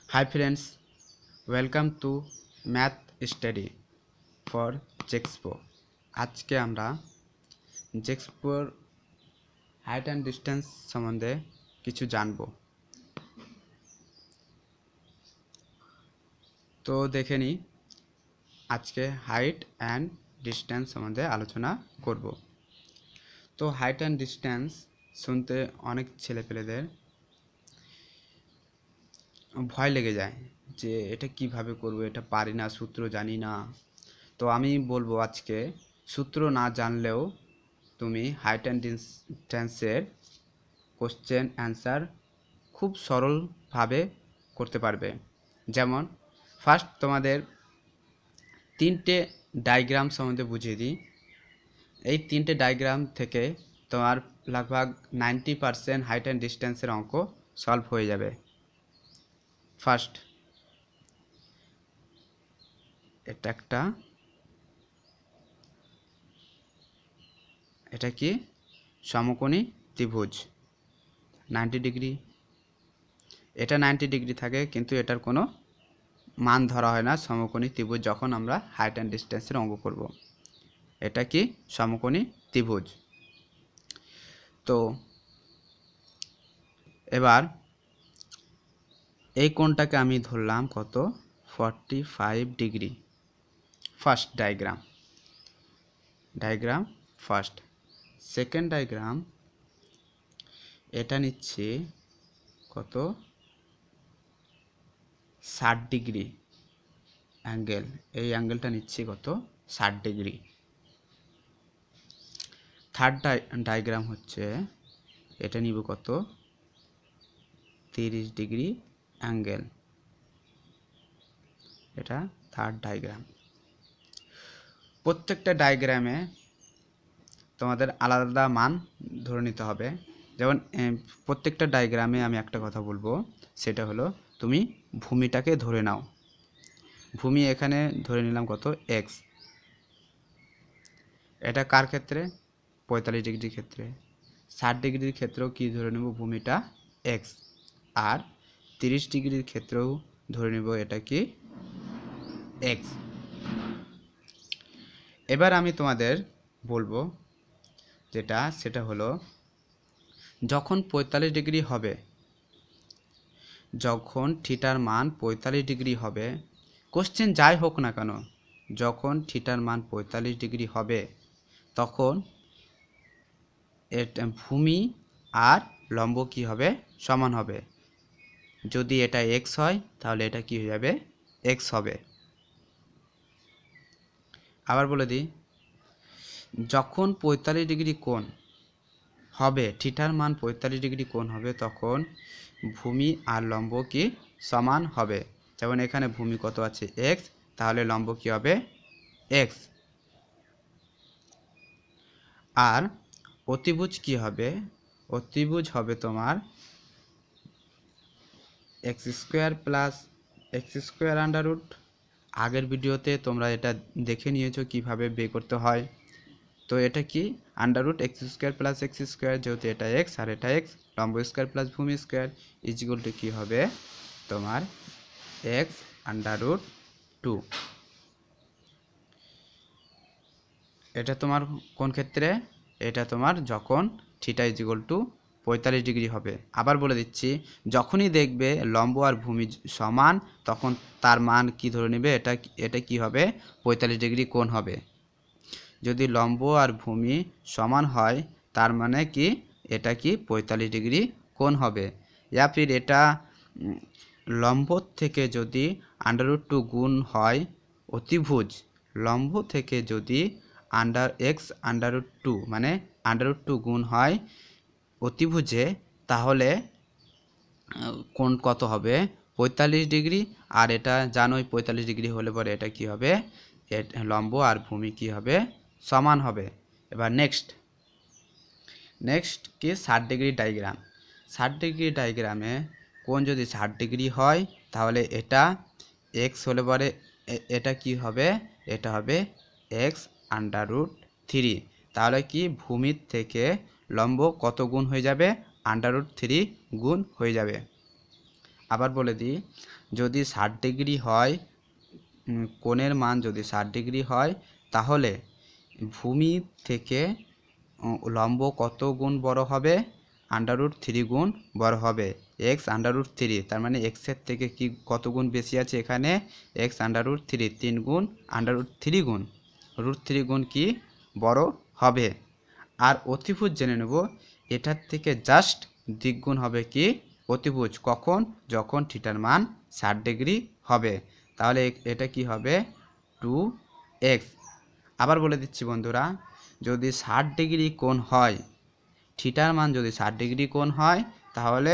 Hi friends, welcome to Math Study for Jexpo. আজকে আমরা জেক্সপোর height and distance সম্বন্ধে কিছু জানব। তো দেখে নিই, আজকে হাইট অ্যান্ড ডিস্টেন্স সম্বন্ধে আলোচনা করব। তো হাইট অ্যান্ড ডিস্টেন্স শুনতে অনেক ছেলেপেলেদের ভয় লেগে যায় যে এটা কিভাবে করব, এটা পারি না, সূত্র জানি না। তো আমি বলবো আজকে সূত্র না জানলেও তুমি হাইট অ্যান্ড ডিস্টেন্সের কোশ্চেন অ্যান্সার খুব সরলভাবে করতে পারবে। যেমন ফার্স্ট তোমাদের তিনটে ডায়াগ্রাম সম্বন্ধে বুঝিয়ে দিই। এই তিনটে ডায়াগ্রাম থেকে তোমার লগভগ 90% হাইট অ্যান্ড ডিস্টেন্সের অঙ্ক সলভ হয়ে যাবে। ফার্স্ট এটা কি সমকোণী ত্রিভুজ 90 ডিগ্রি, এটা 90 ডিগ্রি থাকে কিন্তু এটার কোনো মান ধরা হয় না সমকোণী ত্রিভুজ যখন আমরা হাইট অ্যান্ড ডিস্টেন্সের অঙ্ক করব। এটা কি সমকোণী ত্রিভুজ। তো এবার এই কোণটাকে আমি ধরলাম কত 45 degree. First diagram first. Second diagram এটা নিচ্ছে কত 60 ডিগ্রি অ্যাঙ্গেল, এই অ্যাঙ্গেলটা নিচ্ছে কত 60 ডিগ্রি। থার্ড ডায়াগ্রাম হচ্ছে এটা নিব কত 30 ডিগ্রি অ্যাঙ্গেল, এটা থার্ড ডায়াগ্রাম। প্রত্যেকটা ডায়াগ্রামে তোমাদের আলাদা মান ধরে নিতে হবে। যেমন প্রত্যেকটা ডায়াগ্রামে আমি একটা কথা বলবো, সেটা হলো তুমি ভূমিটাকে ধরে নাও। ভূমি এখানে ধরে নিলাম কত এক্স, এটা কার ক্ষেত্রে 45 ডিগ্রির ক্ষেত্রে। 60 ডিগ্রির ক্ষেত্রেও কি ধরে নেব ভূমিটা এক্স, আর 30 ডিগ্রির ক্ষেত্রেও ধরে নেব এটা কি এক্স। এবার আমি তোমাদের বলবো সেটা হলো যখন 45 ডিগ্রি হবে, যখন থিটার মান 45 ডিগ্রি হবে, কোশ্চেন যাই হোক না কেন, যখন থিটার মান 45 ডিগ্রি হবে তখন ভূমি আর লম্ব কি হবে সমান হবে। যদি এটা এক্স হয় তাহলে এটা কি হয়ে যাবে এক্স হবে। আবার বলে দিই, যখন 45 ডিগ্রি কোণ হবে, থিটার মান 45 ডিগ্রি কোণ হবে, তখন ভূমি আর লম্ব কি সমান হবে। যেমন এখানে ভূমি কত আছে এক্স, তাহলে লম্ব কি হবে এক্স। আর অতিভুজ কি হবে, অতিভুজ হবে তোমার x square plus x square under root. আগের ভিডিওতে তোমরা এটা দেখে নিয়েছো কিভাবে বের করতে হয়। তো এটা কি under root x square plus x square, যেহেতু এটা এক্স আর এটা এক্স, লম্ব স্কোয়ার প্লাস ভূমি স্কোয়ার ইজিক্যাল টু কী হবে তোমার এক্স আন্ডার রুট 2। এটা তোমার কোন ক্ষেত্রে, এটা তোমার যখন থিটা ইজিক্যাল টু 45 ডিগ্রি হবে। আবার বলে দিচ্ছি, যখনই দেখবে লম্ব আর ভূমি সমান তখন তার মান কি ধরে নেবে, এটা কি হবে 45 ডিগ্রি কোণ হবে। যদি লম্ব আর ভূমি সমান হয় তার মানে কি এটা কি 45 ডিগ্রি কোণ হবে। या फिर এটা লম্ব থেকে যদি আন্ডার রুট 2 গুণ হয় অতিভুজ, লম্ব থেকে যদি এক্স আন্ডার রুট 2 মানে আন্ডার রুট 2 গুণ হয় অতিভুজে, তাহলে কোণ কত হবে 45 ডিগ্রি। আর এটা জানোই 45 ডিগ্রি হলে পরে এটা কি হবে, লম্ব আর ভূমি কি হবে সমান হবে। এবার নেক্সট কি 60 ডিগ্রি ডায়াগ্রাম। 60 ডিগ্রি ডায়াগ্রামে কোণ যদি 60 ডিগ্রি হয় তাহলে এটা এক্স হলে পরে এটা কি হবে, এটা হবে এক্স আন্ডার রুট 3। তাহলে কি ভূমির থেকে লম্ব কত গুণ হয়ে যাবে আন্ডার রুট 3 গুণ হয়ে যাবে। আবার বলে দিই, যদি 60 ডিগ্রি হয়, কোণের মান যদি 60 ডিগ্রি হয়, তাহলে ভূমি থেকে লম্ব কত গুণ বড় হবে? √3 গুণ বড় হবে। x√3, তার মানে এক্সের থেকে কি কত গুণ বেশি আছে এখানে? x√3, 3 গুণ √3 গুণ √3 গুণ কি বড় হবে। আর অতিভুজ জেনে নেব, এটার থেকে জাস্ট দ্বিগুণ হবে কি অতিভুজ। কখন? যখন থিটার মান 60 ডিগ্রি হবে। তাহলে এটা কি হবে? 2x। আবার বলে দিচ্ছি বন্ধুরা, যদি 60 ডিগ্রি কোণ হয়, থিটার মান যদি 60 ডিগ্রি কোণ হয়, তাহলে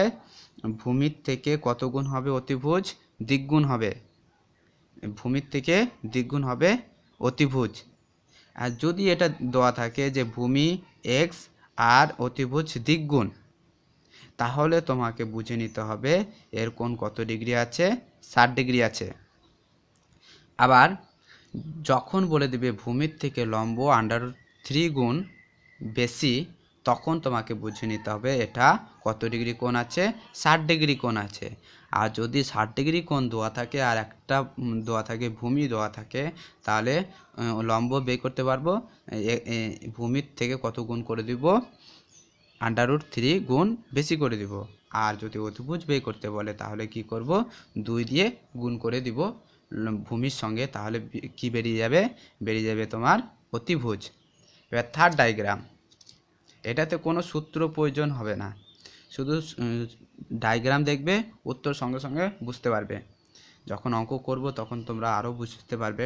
ভূমির থেকে কত গুণ হবে অতিভুজ? দ্বিগুণ হবে। ভূমির থেকে দ্বিগুণ হবে অতিভুজ। আর যদি এটা দেওয়া থাকে যে ভূমি x আর অতিভুজ দ্বিগুণ, তাহলে তোমাকে বুঝে নিতে হবে এর কোণ কত ডিগ্রি আছে? 60 ডিগ্রি আছে। আবার যখন বলে দেবে ভূমির থেকে লম্ব √3 গুণ বেশি, তখন তোমাকে বুঝে নিতে হবে এটা কত ডিগ্রি কোণ আছে? 60 ডিগ্রি কোণ আছে। আর যদি 60 ডিগ্রি কোণ দেওয়া থাকে আর একটা দেওয়া থাকে ভূমি দেওয়া থাকে, তাহলে লম্ব বের করতে পারবো, ভূমির থেকে কত গুণ করে দিব? √3 গুণ বেশি করে দিব। আর যদি অতিভুজ বের করতে বলে, তাহলে কি করব? 2 দিয়ে গুণ করে দিব ভূমির সঙ্গে, তাহলে কি বেরিয়ে যাবে? বেরিয়ে যাবে তোমার অতিভুজ। এবার থার্ড ডায়াগ্রাম, এটাতে কোনো সূত্র প্রয়োজন হবে না, শুধু ডায়াগ্রাম দেখবে, উত্তর সঙ্গে সঙ্গে বুঝতে পারবে। যখন অঙ্ক করব তখন তোমরা আরও বুঝতে পারবে।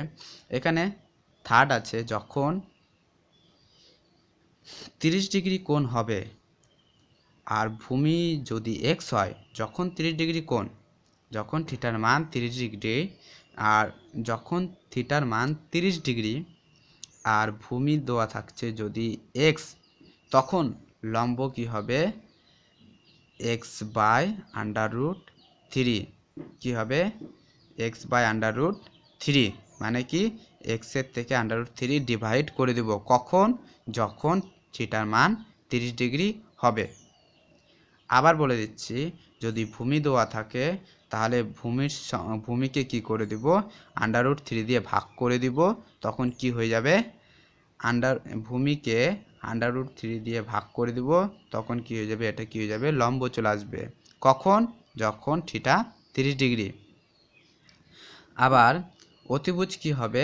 এখানে থার্ড আছে, যখন 30 ডিগ্রি কোণ হবে আর ভূমি যদি x হয়, যখন 30 ডিগ্রি কোণ, যখন থিটার মান 30 ডিগ্রি, আর যখন থিটার মান 30 ডিগ্রি আর ভূমি দেওয়া থাকছে যদি x, তখন লম্ব কি হবে? x/√3। কি হবে? x/√3, মানে কি এক্সের থেকে √3 ডিভাইড করে দেব। কখন? যখন থিটার মান 30 ডিগ্রি হবে। আবার বলে দিচ্ছি, যদি ভূমি দেওয়া থাকে, তাহলে ভূমিকে কি করে দিব? √3 দিয়ে ভাগ করে দিব। তখন কি হয়ে যাবে? ভূমিকে √3 দিয়ে ভাগ করে দিব, তখন কি হয়ে যাবে? এটা কি হয়ে যাবে? লম্ব চলে আসবে। কখন? যখন থিটা 30 ডিগ্রি। আবার অতিভুজ কি হবে?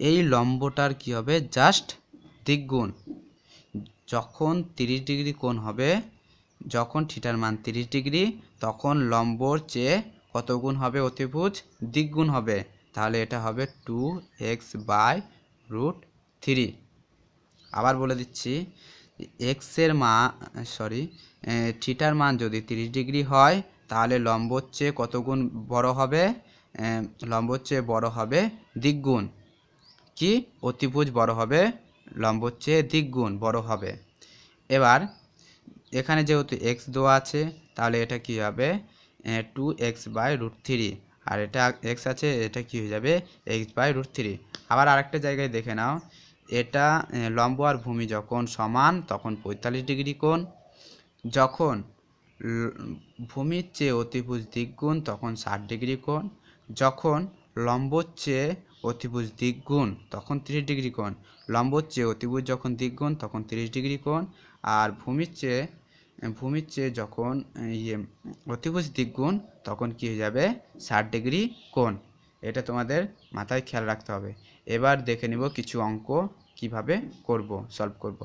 এই লম্বটার কি হবে? জাস্ট দ্বিগুণ। যখন 30 ডিগ্রি কোণ হবে, যখন থিটার মান 30 ডিগ্রি, তখন লম্বর চেয়ে কত গুণ হবে অতিভুজ? দ্বিগুণ হবে। তাহলে এটা হবে 2x/√3। আবার বলে দিচ্ছি, থিটার মান যদি 30 ডিগ্রি হয়, তাহলে লম্বর চেয়ে কত গুণ বড় হবে? লম্বর চেয়ে বড় হবে দ্বিগুণ। কি? অতিভুজ বড় হবে, লম্বর চেয়ে দ্বিগুণ বড় হবে। এবার এখানে যেহেতু x দেওয়া আছে, তাহলে এটা কি হবে? 2x/√3, আর এটা x আছে, এটা কি হয়ে যাবে? x/√3। আবার আরেকটা জায়গায় দেখে নাও, এটা লম্ব আর ভূমি যখন সমান, তখন 45 ডিগ্রি কোণ। যখন ভূমির চেয়ে অতিভুজ দ্বিগুণ, তখন 60 ডিগ্রি কোণ। যখন লম্বর চেয়ে অতিভুজ দ্বিগুণ, তখন 30 ডিগ্রি কোণ। লম্বর চেয়ে অতিভুজ যখন দ্বিগুণ, তখন 30 ডিগ্রি কোণ। আর ভূমির চেয়ে যখন অতিভুজ দ্বিগুণ, তখন কি হয়ে যাবে? 60 ডিগ্রি কোণ। এটা তোমাদের মাথায় খেয়াল রাখতে হবে। এবার দেখে নিব কিছু অঙ্ক কিভাবে সলভ করব।